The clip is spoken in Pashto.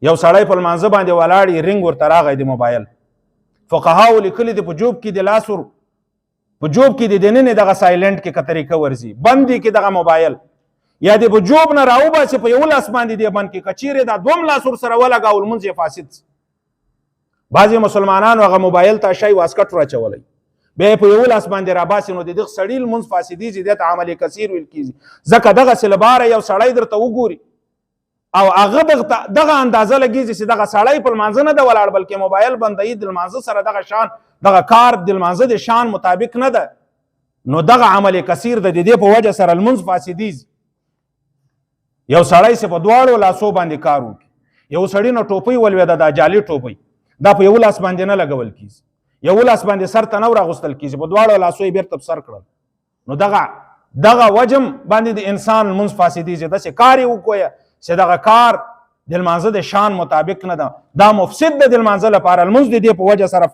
یو سړی په لمانځه باندې ولاړ یې رنګ ورته راغی د موبایل. فقهاو لیکلي دي په جوب کې د لاس ور په جوب کې د دننه دغه سایلنټ کې که طریقه ورځي بند دي کې دغه موبایل یا د په جوب نه راوباسي په یو لاس باندې دی بند کې کچیرې دا دوم لاس ور سره ولګاول لمونځ یې فاسد. بعضې مسلمانانو هغه موبایل ته شی واسکټ راچولی بیا یې په یو لاس باندې راباسي نو د دغه سړي لمونځ فاسدېږي دې ته عمل کثیر ویل کېږي. ځکه دغسې لپاره یو سړی درته وګوري او هغه دغه اندازه لګېږي چې دغه سړی په لمانځه نه ده ولاړ بلکې موبایل بندوي د لمانځه سره دغه شان دغه کار د لمانځه د شان مطابق نه ده نو دغه عمل کثیر د دې په وجه سره لمونځ فاسدېږي. یو سړی چې په دواړو لاسو باندې کار وکړي یو سړي نه ټوپۍ ولوېده دا جعلي ټوپۍ دا په یو لاس باندې نه لګول کېږي یو لاس باندې سر ته نه راغوستل کېږي په دواړو لاسو یې بیرته په سر کړل نو دغه وجم باندې د انسان لمونځ فاسدېږي. داسې کار یې وکړه چې دغه کار د لمانځه د شان مطابق نه ده دا مفسد ده د لمانځه لپاره لمونځ د دې په وجه سره